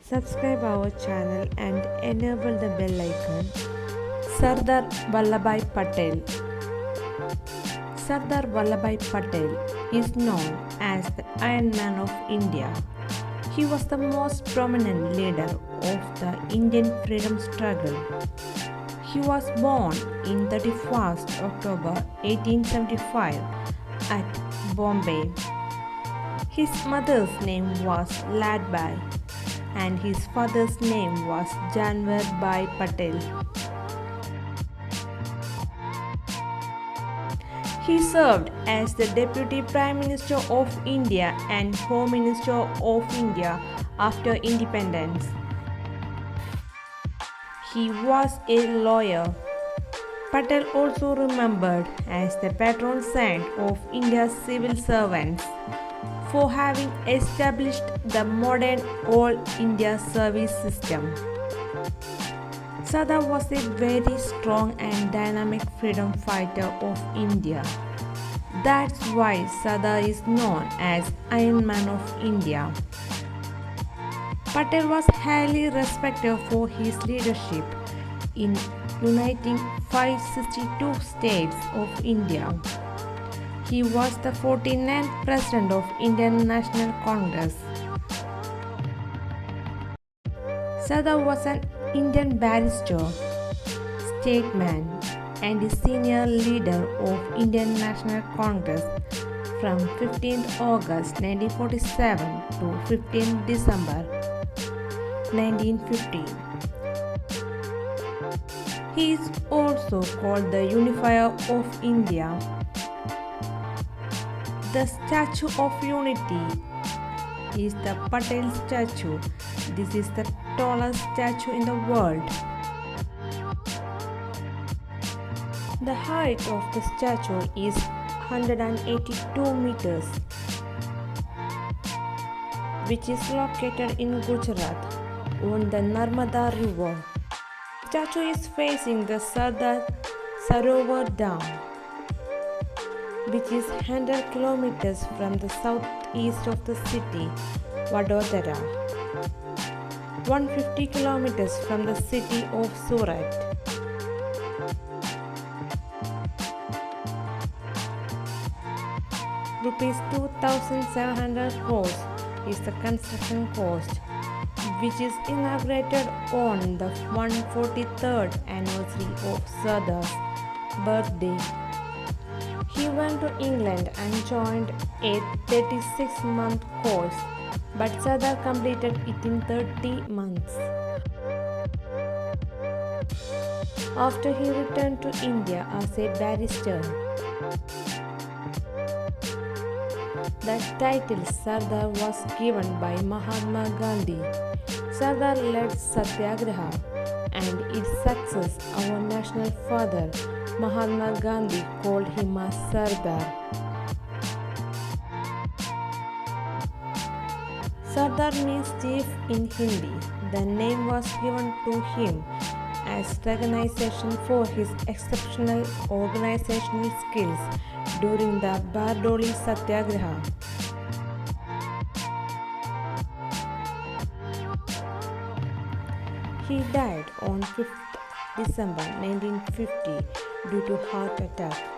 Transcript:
Subscribe our channel and enable the bell icon. Sardar Vallabhbhai Patel. Sardar Vallabhbhai Patel is known as the Iron Man of India. He was the most prominent leader of the Indian freedom struggle. He was born in 31st October 1875 at Bombay. His mother's name was Ladbai and his father's name was Sardar Vallabhbhai Patel. He served as the Deputy Prime Minister of India and Home Minister of India after independence. He was a lawyer. Patel also remembered as the patron saint of India's civil servants for having established the modern All India service system. Sardar was a very strong and dynamic freedom fighter of India. That's why Sardar is known as Iron Man of India. Patel was highly respected for his leadership in uniting 562 states of India. He was the 49th President of Indian National Congress. Sardar was an Indian barrister, statesman, and a senior leader of Indian National Congress from 15th August 1947 to 15th December 1950. He is also called the Unifier of India. The Statue of Unity is the Patel statue. This is the tallest statue in the world. The height of the statue is 182 meters, which is located in Gujarat on the Narmada River. The statue is facing the Sardar Sarovar Dam, which is 100 kilometers from the southeast of the city, Vadodara, 150 kilometers from the city of Surat. Rupees 2,700 crores is the construction cost, which is inaugurated on the 143rd anniversary of Sardar's birthday. He went to England and joined a 36-month course, but Sardar completed it in 30 months. After he returned to India as a barrister, the title Sardar was given by Mahatma Gandhi. Sardar led Satyagraha, and its success, our national father Mahatma Gandhi called him a Sardar. Sardar means chief in Hindi. The name was given to him as recognition for his exceptional organizational skills during the Bardoli Satyagraha. He died on 5th December 1950 due to heart attack.